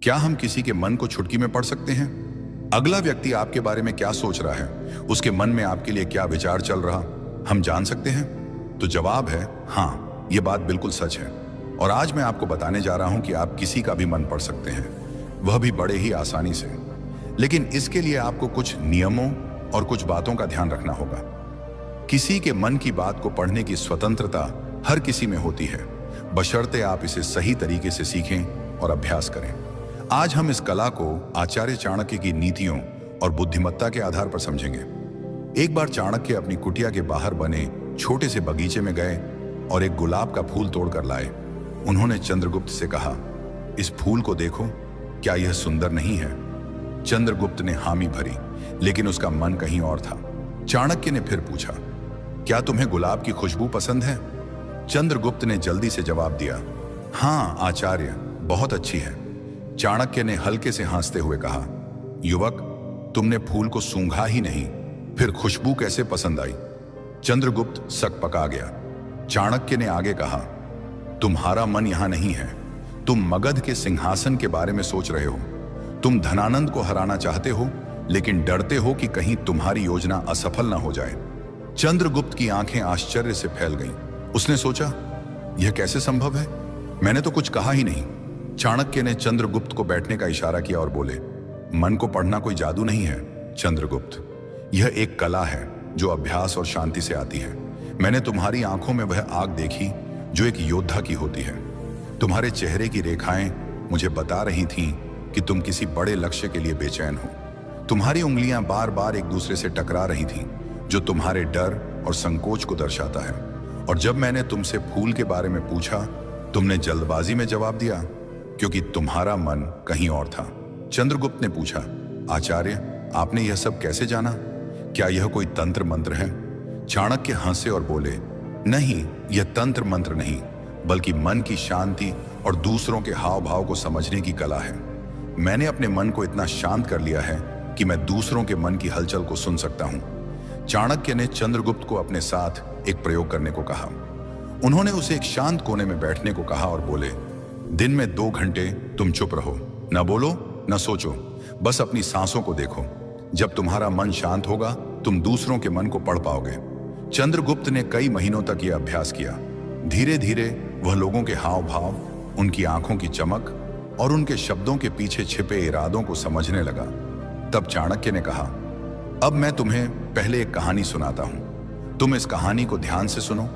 क्या हम किसी के मन को चुटकी में पढ़ सकते हैं? अगला व्यक्ति आपके बारे में क्या सोच रहा है, उसके मन में आपके लिए क्या विचार चल रहा, हम जान सकते हैं? तो जवाब है हाँ, ये बात बिल्कुल सच है। और आज मैं आपको बताने जा रहा हूं कि आप किसी का भी मन पढ़ सकते हैं, वह भी बड़े ही आसानी से। लेकिन इसके लिए आपको कुछ नियमों और कुछ बातों का ध्यान रखना होगा। किसी के मन की बात को पढ़ने की स्वतंत्रता हर किसी में होती है, बशर्ते आप इसे सही तरीके से सीखें और अभ्यास करें। आज हम इस कला को आचार्य चाणक्य की नीतियों और बुद्धिमत्ता के आधार पर समझेंगे। एक बार चाणक्य अपनी कुटिया के बाहर बने छोटे से बगीचे में गए और एक गुलाब का फूल तोड़कर लाए। उन्होंने चंद्रगुप्त से कहा, इस फूल को देखो, क्या यह सुंदर नहीं है? चंद्रगुप्त ने हामी भरी, लेकिन उसका मन कहीं और था। चाणक्य ने फिर पूछा, क्या तुम्हें गुलाब की खुशबू पसंद है? चंद्रगुप्त ने जल्दी से जवाब दिया, हाँ आचार्य, बहुत अच्छी है। चाणक्य ने हल्के से हंसते हुए कहा, युवक, तुमने फूल को सूंघा ही नहीं, फिर खुशबू कैसे पसंद आई? चंद्रगुप्त सकपका गया। चाणक्य ने आगे कहा, तुम्हारा मन यहां नहीं है, तुम मगध के सिंहासन के बारे में सोच रहे हो। तुम धनानंद को हराना चाहते हो, लेकिन डरते हो कि कहीं तुम्हारी योजना असफल ना हो जाए। चंद्रगुप्त की आंखें आश्चर्य से फैल गईं। उसने सोचा, यह कैसे संभव है? मैंने तो कुछ कहा ही नहीं। चाणक्य ने चंद्रगुप्त को बैठने का इशारा किया और बोले, मन को पढ़ना कोई जादू नहीं है चंद्रगुप्त, यह एक कला है जो अभ्यास और शांति से आती है। मैंने तुम्हारी आंखों में वह आग देखी जो एक योद्धा की होती है। तुम्हारे चेहरे की रेखाएं मुझे बता रही थीं कि तुम किसी बड़े लक्ष्य के लिए बेचैन हो। तुम्हारी उंगलियां बार बार एक दूसरे से टकरा रही थीं, जो तुम्हारे डर और संकोच को दर्शाता है। और जब मैंने तुमसे फूल के बारे में पूछा, तुमने जल्दबाजी में जवाब दिया, क्योंकि तुम्हारा मन कहीं और था। चंद्रगुप्त ने पूछा, आचार्य, आपने यह सब कैसे जाना? क्या यह कोई तंत्र मंत्र है? चाणक्य हंसे और बोले, नहीं, यह तंत्र मंत्र नहीं, बल्कि मन की शांति और दूसरों के हाव भाव को समझने की कला है। मैंने अपने मन को इतना शांत कर लिया है कि मैं दूसरों के मन की हलचल को सुन सकता हूं। चाणक्य ने चंद्रगुप्त को अपने साथ एक प्रयोग करने को कहा। उन्होंने उसे एक शांत कोने में बैठने को कहा और बोले, दिन में 2 घंटे तुम चुप रहो, न बोलो न सोचो, बस अपनी सांसों को देखो। जब तुम्हारा मन शांत होगा, तुम दूसरों के मन को पढ़ पाओगे। चंद्रगुप्त ने कई महीनों तक यह अभ्यास किया। धीरे धीरे वह लोगों के हाव भाव, उनकी आंखों की चमक और उनके शब्दों के पीछे छिपे इरादों को समझने लगा। तब चाणक्य ने कहा, अब मैं तुम्हें पहले एक कहानी सुनाता हूं। तुम इस कहानी को ध्यान से सुनो,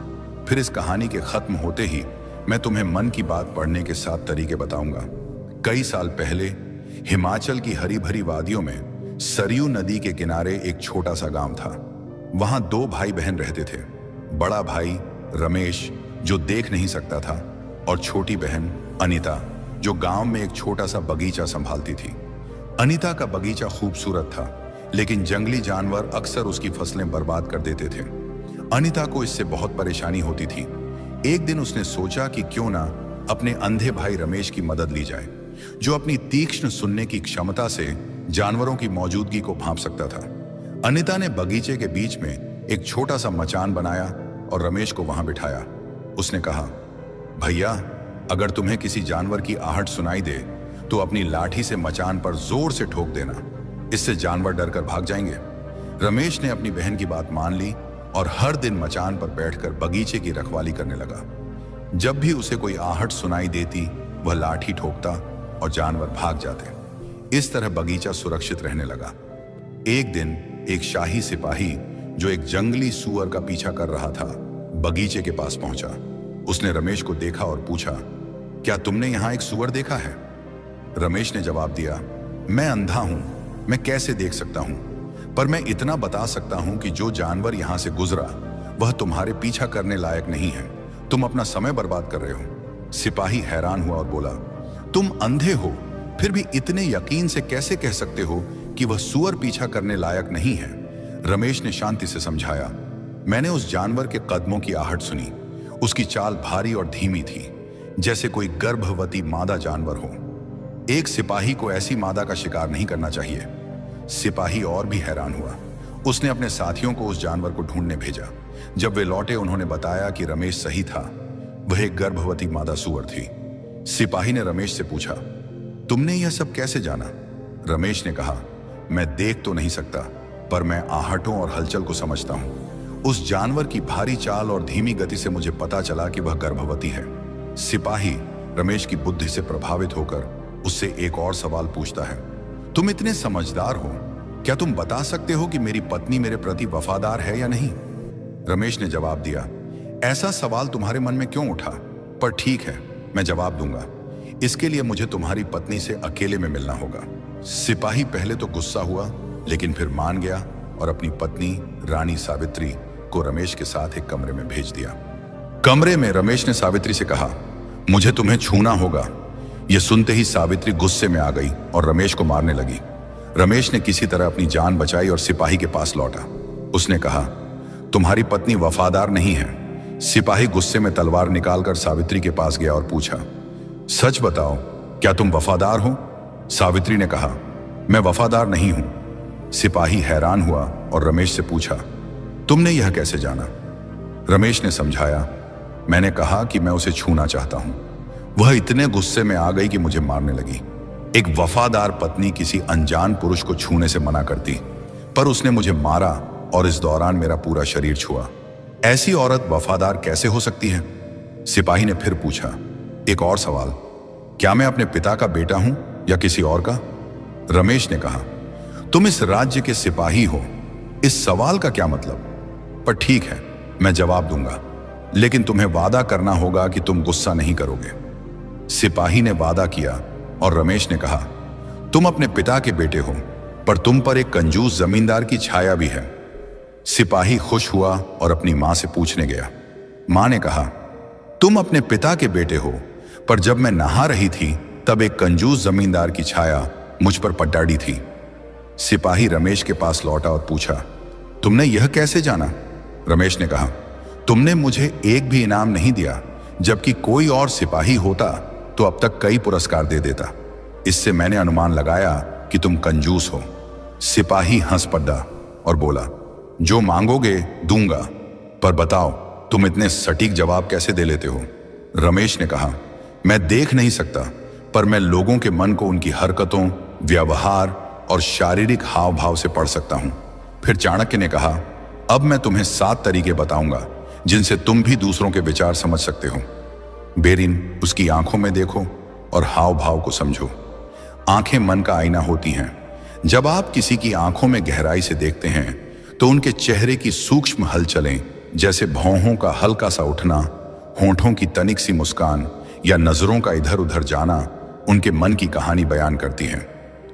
फिर इस कहानी के खत्म होते ही मैं तुम्हें मन की बात पढ़ने के 7 तरीके बताऊंगा। कई साल पहले हिमाचल की हरी भरी वादियों में सरयू नदी के किनारे एक छोटा सा गांव था। वहां 2 भाई बहन रहते थे। बड़ा भाई रमेश, जो देख नहीं सकता था, और छोटी बहन अनीता, जो गांव में एक छोटा सा बगीचा संभालती थी। अनीता का बगीचा खूबसूरत था, लेकिन जंगली जानवर अक्सर उसकी फसलें बर्बाद कर देते थे। अनीता को इससे बहुत परेशानी होती थी। एक दिन उसने सोचा कि क्यों ना अपने अंधे भाई रमेश की मदद ली जाए, जो अपनी तीक्ष्ण सुनने की क्षमता से जानवरों की मौजूदगी को भांप सकता था। अनीता ने बगीचे के बीच में एक छोटा सा मचान बनाया और रमेश को वहां बिठाया। उसने कहा, भैया, अगर तुम्हें किसी जानवर की आहट सुनाई दे तो अपनी लाठी से मचान पर जोर से ठोक देना, इससे जानवर डरकर भाग जाएंगे। रमेश ने अपनी बहन की बात मान ली और हर दिन मचान पर बैठकर बगीचे की रखवाली करने लगा। जब भी उसे कोई आहट सुनाई देती, वह लाठी ठोकता और जानवर भाग जाते। इस तरह बगीचा सुरक्षित रहने लगा। एक दिन एक शाही सिपाही, जो एक जंगली सुअर का पीछा कर रहा था, बगीचे के पास पहुंचा। उसने रमेश को देखा और पूछा, क्या तुमने यहां एक सुअर देखा है? रमेश ने जवाब दिया, मैं अंधा हूं, मैं कैसे देख सकता हूं, पर मैं इतना बता सकता हूं कि जो जानवर यहां से गुजरा वह तुम्हारे पीछा करने लायक नहीं है। तुम अपना समय बर्बाद कर रहे हो। सिपाही हैरान हुआ और बोला, तुम अंधे हो, फिर भी इतने यकीन से कैसे कह सकते हो कि वह सुअर पीछा करने लायक नहीं है? रमेश ने शांति से समझाया, मैंने उस जानवर के कदमों की आहट सुनी। उसकी चाल भारी और धीमी थी, जैसे कोई गर्भवती मादा जानवर हो। एक सिपाही को ऐसी मादा का शिकार नहीं करना चाहिए। सिपाही और भी हैरान हुआ। उसने अपने साथियों को उस जानवर को ढूंढने भेजा। जब वे लौटे, उन्होंने बताया कि रमेश सही था, वह एक गर्भवती मादा सूअर थी। सिपाही ने रमेश से पूछा, तुमने यह सब कैसे जाना? रमेश ने कहा, मैं देख तो नहीं सकता, पर मैं आहटों और हलचल को समझता हूं। उस जानवर की भारी चाल और धीमी गति से मुझे पता चला कि वह गर्भवती है। सिपाही रमेश की बुद्धि से प्रभावित होकर उससे एक और सवाल पूछता है, तुम इतने समझदार हो, क्या तुम बता सकते हो कि मेरी पत्नी मेरे प्रति वफादार है या नहीं? रमेश ने जवाब दिया, ऐसा सवाल तुम्हारे मन में क्यों उठा? पर ठीक है, मैं जवाब दूंगा। इसके लिए मुझे तुम्हारी पत्नी से अकेले में मिलना होगा। सिपाही पहले तो गुस्सा हुआ, लेकिन फिर मान गया और अपनी पत्नी रानी सावित्री को रमेश के साथ एक कमरे में भेज दिया। कमरे में रमेश ने सावित्री से कहा, मुझे तुम्हें छूना होगा। यह सुनते ही सावित्री गुस्से में आ गई और रमेश को मारने लगी। रमेश ने किसी तरह अपनी जान बचाई और सिपाही के पास लौटा। उसने कहा, तुम्हारी पत्नी वफादार नहीं है। सिपाही गुस्से में तलवार निकालकर सावित्री के पास गया और पूछा, सच बताओ, क्या तुम वफादार हो? सावित्री ने कहा, मैं वफादार नहीं हूं। सिपाही हैरान हुआ और रमेश से पूछा, तुमने यह कैसे जाना? रमेश ने समझाया, मैंने कहा कि मैं उसे छूना चाहता हूं। वह इतने गुस्से में आ गई कि मुझे मारने लगी। एक वफादार पत्नी किसी अनजान पुरुष को छूने से मना करती, पर उसने मुझे मारा और इस दौरान मेरा पूरा शरीर छुआ। ऐसी औरत वफादार कैसे हो सकती है? सिपाही ने फिर पूछा, एक और सवाल, क्या मैं अपने पिता का बेटा हूं या किसी और का? रमेश ने कहा, तुम इस राज्य के सिपाही हो, इस सवाल का क्या मतलब? पर ठीक है, मैं जवाब दूंगा, लेकिन तुम्हें वादा करना होगा कि तुम गुस्सा नहीं करोगे। सिपाही ने वादा किया और रमेश ने कहा, तुम अपने पिता के बेटे हो, पर तुम पर एक कंजूस जमींदार की छाया भी है। सिपाही खुश हुआ और अपनी मां से पूछने गया। मां ने कहा, तुम अपने पिता के बेटे हो, पर जब मैं नहा रही थी तब एक कंजूस जमींदार की छाया मुझ पर पटाड़ी थी। सिपाही रमेश के पास लौटा और पूछा, तुमने यह कैसे जाना? रमेश ने कहा, तुमने मुझे एक भी इनाम नहीं दिया, जबकि कोई और सिपाही होता तो अब तक कई पुरस्कार दे देता। इससे मैंने अनुमान लगाया कि तुम कंजूस हो। सिपाही हंस पड़ा और बोला, जो मांगोगे दूंगा, पर बताओ तुम इतने सटीक जवाब कैसे दे लेते हो? रमेश ने कहा, मैं देख नहीं सकता, पर मैं लोगों के मन को उनकी हरकतों, व्यवहार और शारीरिक हाव भाव से पढ़ सकता हूं। फिर चाणक्य ने कहा, अब मैं तुम्हें 7 तरीके बताऊंगा जिनसे तुम भी दूसरों के विचार समझ सकते हो। बेरिन, उसकी आंखों में देखो और हाव भाव को समझो। आंखें मन का आईना होती हैं। जब आप किसी की आंखों में गहराई से देखते हैं तो उनके चेहरे की सूक्ष्म हलचलें, जैसे भौहों का हल्का सा उठना, होंठों की तनिक सी मुस्कान या नजरों का इधर उधर जाना, उनके मन की कहानी बयान करती हैं।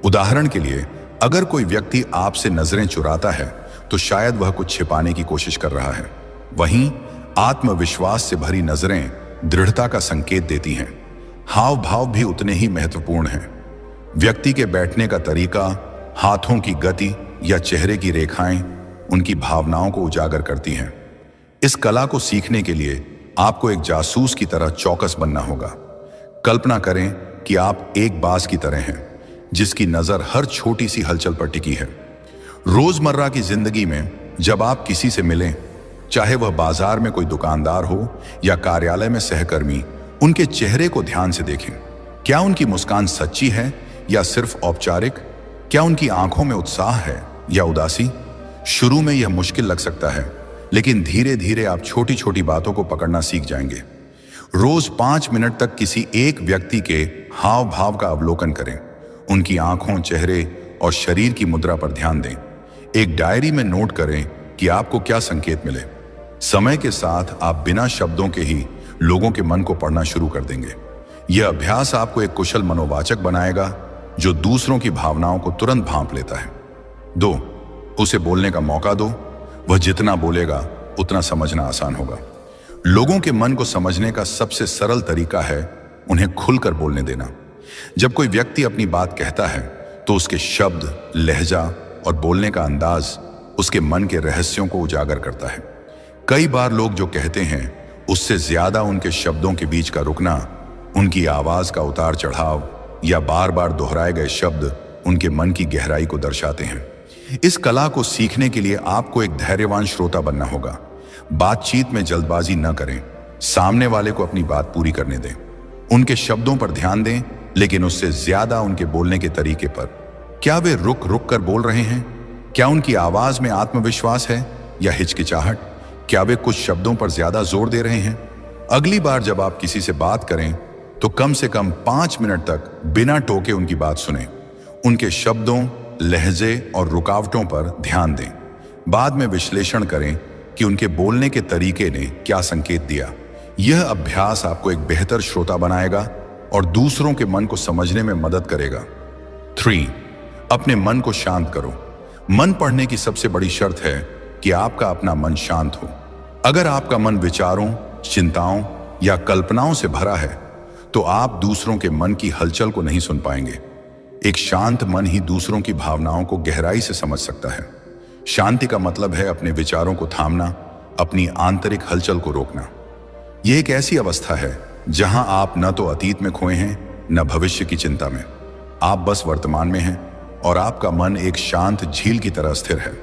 उदाहरण के लिए, अगर कोई व्यक्ति आपसे नजरें चुराता है तो शायद वह कुछ छिपाने की कोशिश कर रहा है। वहीं आत्मविश्वास से भरी नजरें दृढ़ता का संकेत देती हैं। हाव भाव भी उतने ही महत्वपूर्ण हैं। व्यक्ति के बैठने का तरीका, हाथों की गति या चेहरे की रेखाएं उनकी भावनाओं को उजागर करती हैं। इस कला को सीखने के लिए आपको एक जासूस की तरह चौकस बनना होगा। कल्पना करें कि आप एक बाज की तरह हैं, जिसकी नजर हर छोटी सी हलचल पर टिकी है। रोजमर्रा की जिंदगी में जब आप किसी से मिलें, चाहे वह बाजार में कोई दुकानदार हो या कार्यालय में सहकर्मी, उनके चेहरे को ध्यान से देखें। क्या उनकी मुस्कान सच्ची है या सिर्फ औपचारिक? क्या उनकी आंखों में उत्साह है या उदासी? शुरू में यह मुश्किल लग सकता है, लेकिन धीरे धीरे आप छोटी छोटी बातों को पकड़ना सीख जाएंगे। रोज 5 मिनट तक किसी एक व्यक्ति के हाव भाव का अवलोकन करें। उनकी आंखों, चेहरे और शरीर की मुद्रा पर ध्यान दें। एक डायरी में नोट करें कि आपको क्या संकेत मिले। समय के साथ आप बिना शब्दों के ही लोगों के मन को पढ़ना शुरू कर देंगे। यह अभ्यास आपको एक कुशल मनोवाचक बनाएगा जो दूसरों की भावनाओं को तुरंत भांप लेता है। 2. उसे बोलने का मौका दो। वह जितना बोलेगा उतना समझना आसान होगा। लोगों के मन को समझने का सबसे सरल तरीका है उन्हें खुलकर बोलने देना। जब कोई व्यक्ति अपनी बात कहता है तो उसके शब्द, लहजा और बोलने का अंदाज उसके मन के रहस्यों को उजागर करता है। कई बार लोग जो कहते हैं उससे ज्यादा उनके शब्दों के बीच का रुकना, उनकी आवाज का उतार चढ़ाव या बार बार दोहराए गए शब्द उनके मन की गहराई को दर्शाते हैं। इस कला को सीखने के लिए आपको एक धैर्यवान श्रोता बनना होगा। बातचीत में जल्दबाजी न करें। सामने वाले को अपनी बात पूरी करने दें। उनके शब्दों पर ध्यान दें लेकिन उससे ज्यादा उनके बोलने के तरीके पर। क्या वे रुक रुक कर बोल रहे हैं? क्या उनकी आवाज में आत्मविश्वास है या हिचकिचाहट? क्या वे कुछ शब्दों पर ज्यादा जोर दे रहे हैं? अगली बार जब आप किसी से बात करें तो कम से कम 5 मिनट तक बिना टोके उनकी बात सुनें। उनके शब्दों, लहजे और रुकावटों पर ध्यान दें। बाद में विश्लेषण करें कि उनके बोलने के तरीके ने क्या संकेत दिया। यह अभ्यास आपको एक बेहतर श्रोता बनाएगा और दूसरों के मन को समझने में मदद करेगा। 3. अपने मन को शांत करो। मन पढ़ने की सबसे बड़ी शर्त है कि आपका अपना मन शांत हो। अगर आपका मन विचारों, चिंताओं या कल्पनाओं से भरा है तो आप दूसरों के मन की हलचल को नहीं सुन पाएंगे। एक शांत मन ही दूसरों की भावनाओं को गहराई से समझ सकता है। शांति का मतलब है अपने विचारों को थामना, अपनी आंतरिक हलचल को रोकना। यह एक ऐसी अवस्था है जहां आप न तो अतीत में खोए हैं न भविष्य की चिंता में। आप बस वर्तमान में हैं और आपका मन एक शांत झील की तरह स्थिर है।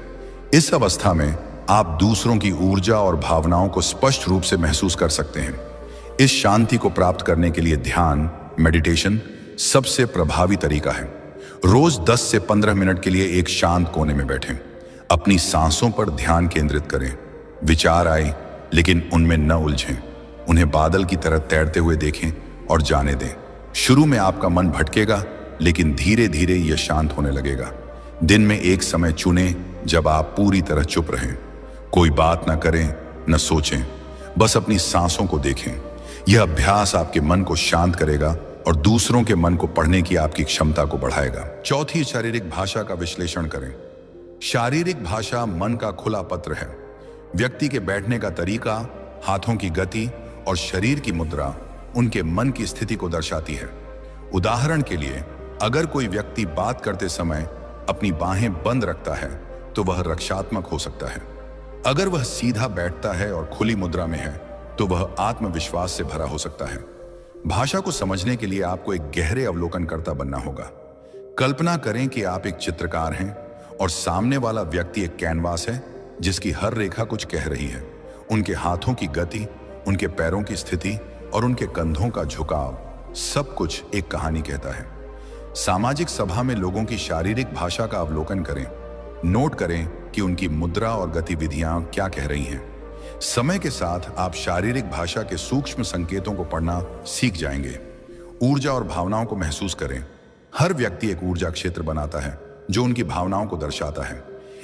इस अवस्था में आप दूसरों की ऊर्जा और भावनाओं को स्पष्ट रूप से महसूस कर सकते हैं। इस शांति को प्राप्त करने के लिए ध्यान, मेडिटेशन सबसे प्रभावी तरीका है। रोज 10 से 15 मिनट के लिए एक शांत कोने में बैठें। अपनी सांसों पर ध्यान केंद्रित करें। विचार आए लेकिन उनमें न उलझें। उन्हें बादल की तरह तैरते हुए देखें और जाने दें। शुरू में आपका मन भटकेगा, लेकिन धीरे धीरे यह शांत होने लगेगा। दिन में एक समय चुनें जब आप पूरी तरह चुप रहें। कोई बात ना करें, न सोचें, बस अपनी सांसों को देखें। यह अभ्यास आपके मन को शांत करेगा और दूसरों के मन को पढ़ने की आपकी क्षमता को बढ़ाएगा। 4, शारीरिक भाषा का विश्लेषण करें। शारीरिक भाषा मन का खुला पत्र है। व्यक्ति के बैठने का तरीका, हाथों की गति और शरीर की मुद्रा उनके मन की स्थिति को दर्शाती है। उदाहरण के लिए, अगर कोई व्यक्ति बात करते समय अपनी बाहें बंद रखता है तो वह रक्षात्मक हो सकता है। अगर वह सीधा बैठता है और खुली मुद्रा में है तो वह आत्मविश्वास से भरा हो सकता है। भाषा को समझने के लिए आपको एक गहरे अवलोकनकर्ता बनना होगा। कल्पना करें कि आप एक चित्रकार हैं और सामने वाला व्यक्ति एक कैनवास है जिसकी हर रेखा कुछ कह रही है। उनके हाथों की गति, उनके पैरों की स्थिति और उनके कंधों का झुकाव सब कुछ एक कहानी कहता है। सामाजिक सभा में लोगों की शारीरिक भाषा का अवलोकन करें। नोट करें कि उनकी मुद्रा और गतिविधियां क्या कह रही हैं। समय के साथ आप शारीरिक भाषा के सूक्ष्म संकेतों को पढ़ना सीख जाएंगे। ऊर्जा और भावनाओं को महसूस करें। हर व्यक्ति एक ऊर्जा क्षेत्र बनाता है जो उनकी भावनाओं को दर्शाता है।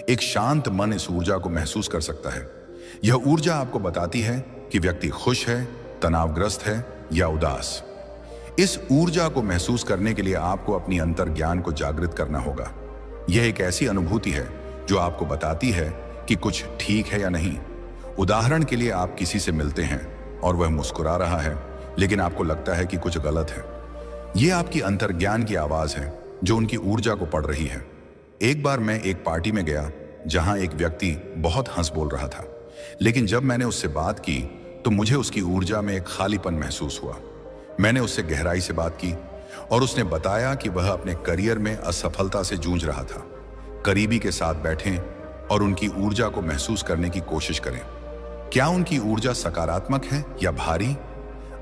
एक शांत मन इस ऊर्जा को महसूस कर सकता है। यह ऊर्जा आपको बताती है कि व्यक्ति खुश है, तनावग्रस्त है या उदास। इस ऊर्जा को महसूस करने के लिए आपको अपनी अंतर्ज्ञान को जागृत करना होगा। यह एक ऐसी अनुभूति है जो आपको बताती है कि कुछ ठीक है या नहीं। उदाहरण के लिए, आप किसी से मिलते हैं और वह मुस्कुरा रहा है, लेकिन आपको लगता है कि कुछ गलत है। यह आपकी अंतर्ज्ञान की आवाज है जो उनकी ऊर्जा को पढ़ रही है। एक बार मैं एक पार्टी में गया जहां एक व्यक्ति बहुत हंस बोल रहा था, लेकिन जब मैंने उससे बात की तो मुझे उसकी ऊर्जा में एक खालीपन महसूस हुआ। मैंने उससे गहराई से बात की और उसने बताया कि वह अपने करियर में असफलता से जूझ रहा था। करीबी के साथ बैठें और उनकी ऊर्जा को महसूस करने की कोशिश करें। क्या उनकी ऊर्जा सकारात्मक है या भारी?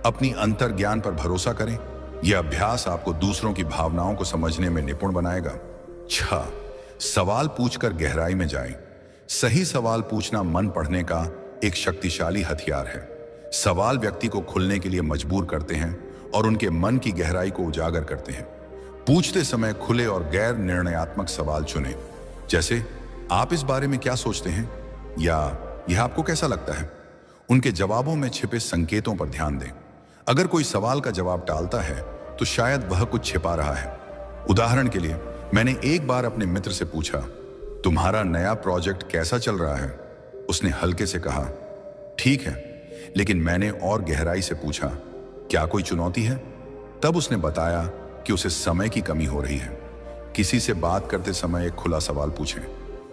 अपनी अंतर्ज्ञान पर भरोसा करें। यह अभ्यास आपको दूसरों की भावनाओं को समझने में निपुण बनाएगा। 6, सवाल पूछकर गहराई में जाएं। सही सवाल पूछना मन पढ़ने का एक शक्तिशाली हथियार है। सवाल व्यक्ति को खुलने के लिए मजबूर करते हैं और उनके मन की गहराई को उजागर करते हैं। पूछते समय खुले और गैर निर्णयात्मक सवाल चुनें, जैसे आप इस बारे में क्या सोचते हैं या यह आपको कैसा लगता है। उनके जवाबों में छिपे संकेतों पर ध्यान दें। अगर कोई सवाल का जवाब टालता है तो शायद वह कुछ छिपा रहा है। उदाहरण के लिए, मैंने एक बार अपने मित्र से पूछा, तुम्हारा नया प्रोजेक्ट कैसा चल रहा है? उसने हल्के से कहा, ठीक है। लेकिन मैंने और गहराई से पूछा, क्या कोई चुनौती है? तब उसने बताया कि उसे समय की कमी हो रही है। किसी से बात करते समय एक खुला सवाल पूछें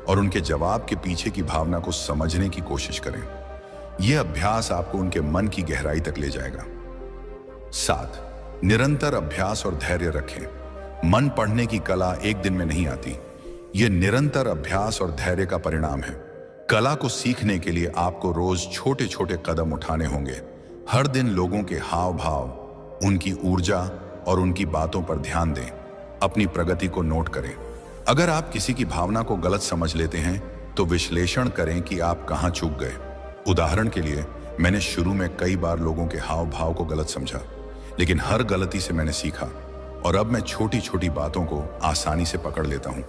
और उनके जवाब के पीछे की भावना को समझने की कोशिश करें। यह अभ्यास आपको उनके मन की गहराई तक ले जाएगा। 7, निरंतर अभ्यास और धैर्य रखें। मन पढ़ने की कला एक दिन में नहीं आती। यह निरंतर अभ्यास और धैर्य का परिणाम है। कला को सीखने के लिए आपको रोज छोटे छोटे कदम उठाने होंगे। हर दिन लोगों के हाव भाव, उनकी ऊर्जा और उनकी बातों पर ध्यान दें। अपनी प्रगति को नोट करें। अगर आप किसी की भावना को गलत समझ लेते हैं तो विश्लेषण करें कि आप कहां चूक गए। उदाहरण के लिए, मैंने शुरू में कई बार लोगों के हाव भाव को गलत समझा, लेकिन हर गलती से मैंने सीखा और अब मैं छोटी छोटी बातों को आसानी से पकड़ लेता हूं।